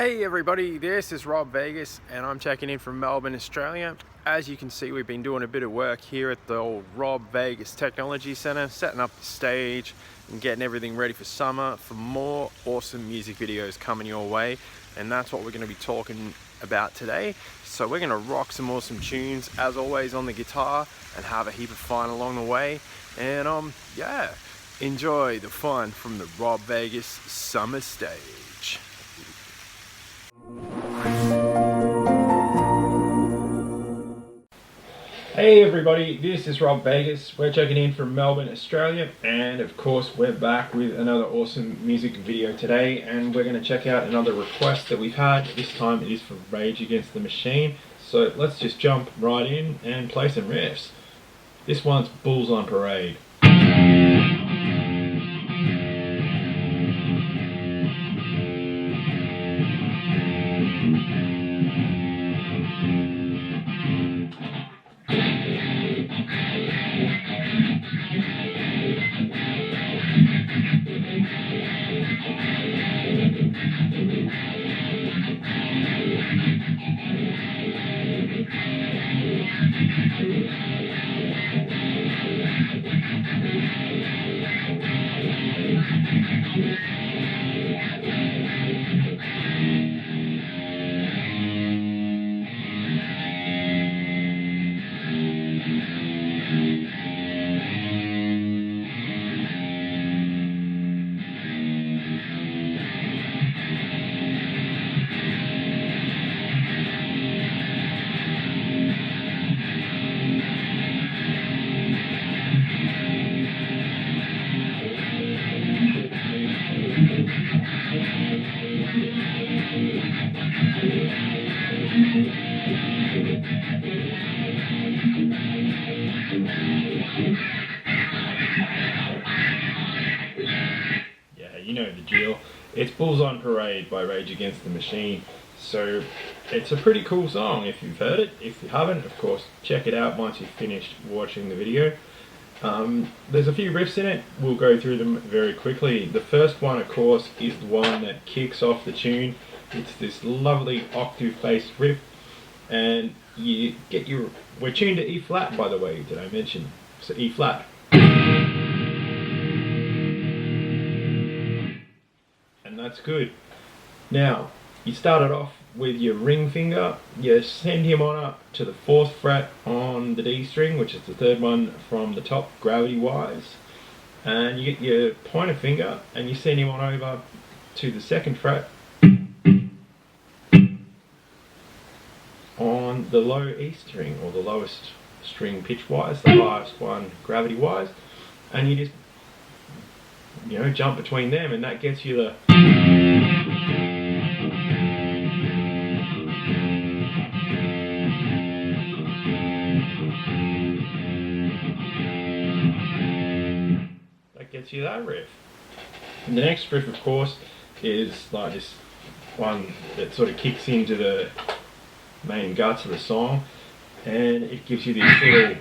Hey everybody, this is Rob Vegas and I'm checking in from Melbourne, Australia. As you can see, we've been doing a bit of work here at the old Rob Vegas Technology Centre, setting up the stage and getting everything ready for summer for more awesome music videos coming your way. And that's what we're going to be talking about today. So we're going to rock some awesome tunes, as always, on the guitar and have a heap of fun along the way. And yeah, enjoy the fun from the Rob Vegas summer stage. Hey everybody, this is Rob Vegas. We're checking in from Melbourne, Australia, and of course we're back with another awesome music video today, and we're going to check out another request that we've had. This time it is from Rage Against the Machine, so let's just jump right in and play some riffs. This one's Bulls on Parade. Yeah, you know the deal. It's Bulls on Parade by Rage Against the Machine. So it's a pretty cool song if you've heard it. If you haven't, of course, check it out once you've finished watching the video. There's a few riffs in it. We'll go through them very quickly. The first one, of course, is the one that kicks off the tune. It's this lovely octave-based riff, and you get we're tuned to E flat, by the way, did I mention? So E flat. And that's good. Now, you start it off with your ring finger. You send him on up to the 4th fret on the D string, which is the 3rd one from the top, gravity-wise. And you get your pointer finger and you send him on over to the 2nd fret on the low E string, or the lowest string pitch-wise, the highest one gravity-wise. And you just, jump between them, and that gets you the... gets you that riff. And the next riff, of course, is like this one that sort of kicks into the main guts of the song, and it gives you this little...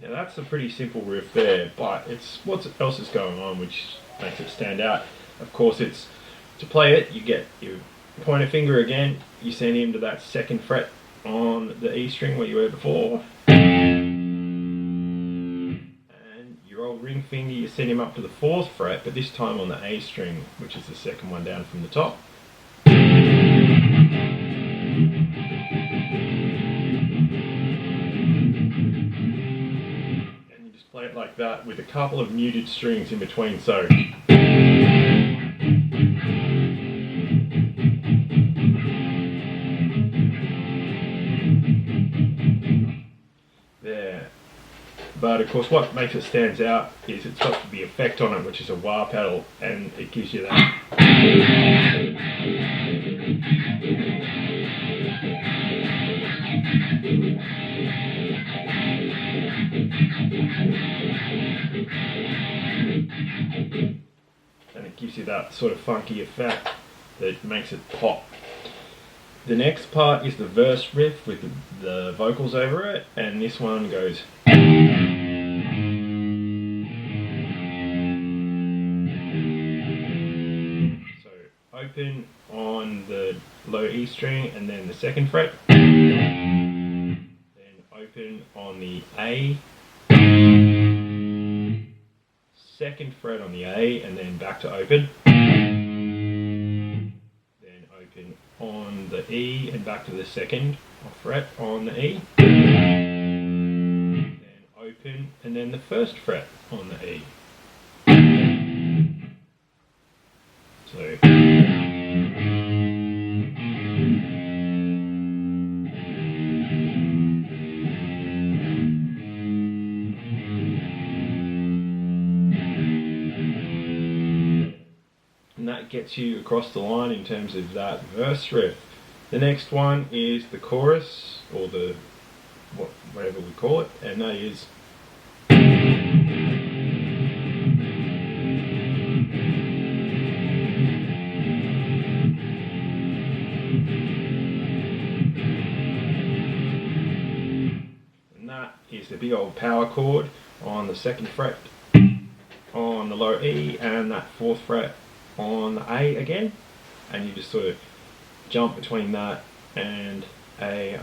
Now that's a pretty simple riff there, but it's what else is going on which makes it stand out. Of course, it's to play it, you get your pointer finger again, you send him to that 2nd fret on the E string where you were before, and your old ring finger, you send him up to the 4th fret, but this time on the A string, which is the 2nd one down from the top. Play it like that with a couple of muted strings in between, so there. But of course what makes it stands out is it's got the effect on it, which is a wah pedal, and it gives you that. And And it gives you that sort of funky effect that makes it pop. The next part is the verse riff with the vocals over it, and this one goes. So open on the low E string and then the second fret, then open on the A, second fret on the A and then back to open, then open on the E and back to the second fret on the E, then open and then the first fret on the E. So and that gets you across the line in terms of that verse riff. The next one is the chorus, or the whatever we call it, and that is. And that is the big old power chord on the second fret on the low E and that fourth fret on the A again, and you just sort of jump between that and a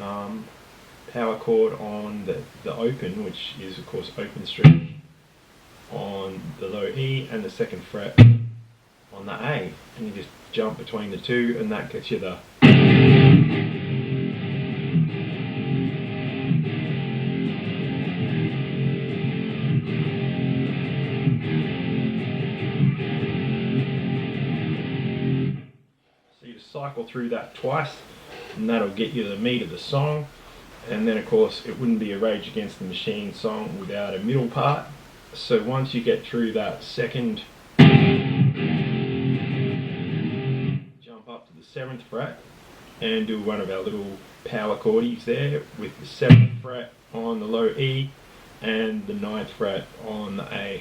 power chord on the open, which is of course open string on the low E and the second fret on the A, and you just jump between the two and that gets you the. Cycle through that twice and that'll get you the meat of the song, and then of course it wouldn't be a Rage Against the Machine song without a middle part. So once you get through that second, jump up to the 7th fret and do one of our little power chordies there with the 7th fret on the low E and the 9th fret on the A,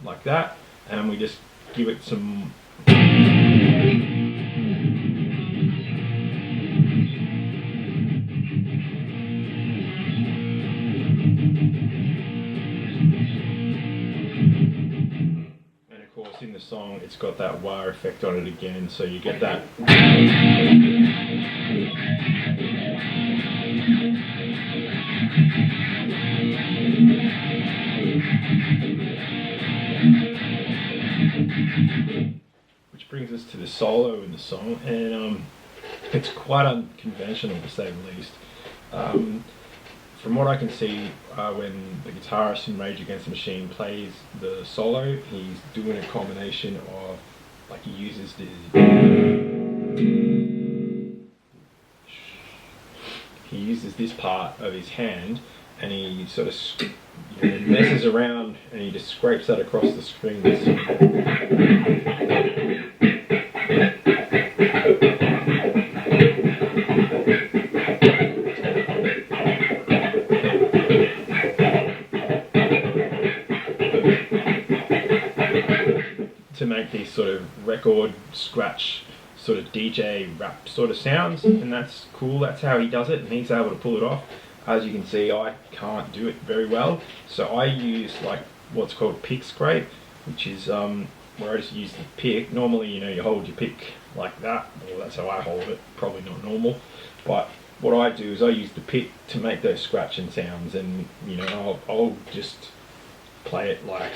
like that, and we just give it some. In the song it's got that wah effect on it again, so you get that. Which brings us to the solo in the song, and it's quite unconventional to say the least. From what I can see, when the guitarist in Rage Against the Machine plays the solo, he's doing a combination of, like, he uses this part of his hand, and he sort of messes around, and he just scrapes that across the strings. To make these sort of record scratch sort of DJ rap sort of sounds, and that's cool. That's how he does it, and he's able to pull it off. As you can see, I can't do it very well, so I use like what's called pick scrape, which is where I just use the pick. Normally, you know, you hold your pick like that, or that's how I hold it, probably not normal, but what I do is I use the pick to make those scratching sounds, and you know, I'll just play it like.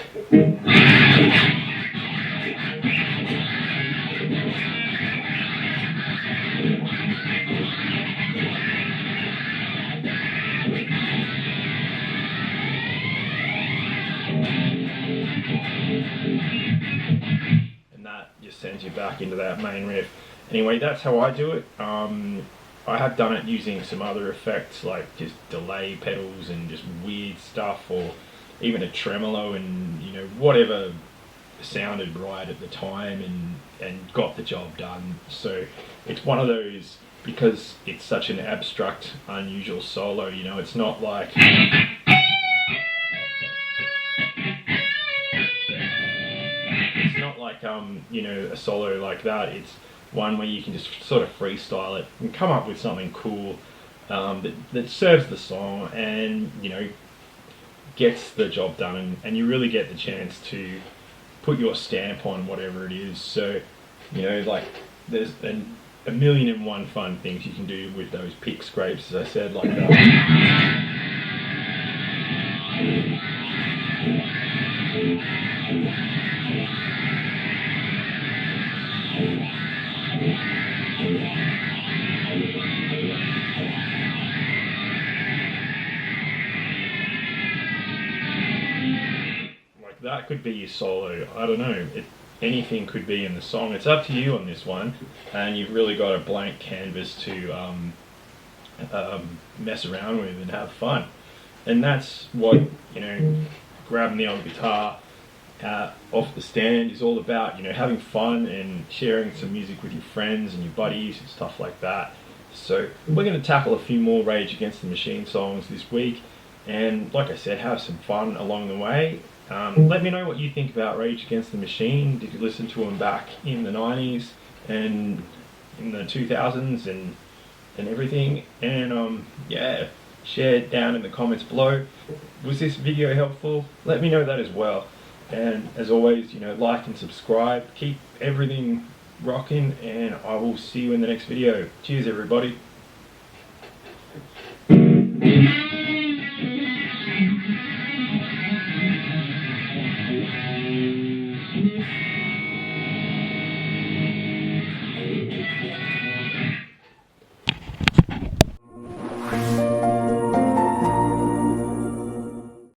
And that just sends you back into that main riff. Anyway, that's how I do it. I have done it using some other effects like just delay pedals and just weird stuff, or even a tremolo, and you know, whatever sounded right at the time and got the job done. So it's one of those because it's such an abstract, unusual solo, you know, it's not like you know, a solo like that. It's one where you can just sort of freestyle it and come up with something cool that serves the song and, you know, gets the job done, and you really get the chance to put your stamp on whatever it is. So, you know, like there's a million and one fun things you can do with those pick scrapes, as I said, like that. Like that could be your solo. I don't know. Anything could be in the song. It's up to you on this one, and you've really got a blank canvas to mess around with and have fun. And that's what, you know, grabbing the old guitar off the stand is all about. You know, having fun and sharing some music with your friends and your buddies and stuff like that. So we're going to tackle a few more Rage Against the Machine songs this week, and like I said, have some fun along the way. Let me know what you think about Rage Against the Machine. Did you listen to them back in the 90s and in the 2000s and everything? And yeah, share it down in the comments below. Was this video helpful? Let me know that as well. And as always, you know, like and subscribe. Keep everything rocking, and I will see you in the next video. Cheers, everybody.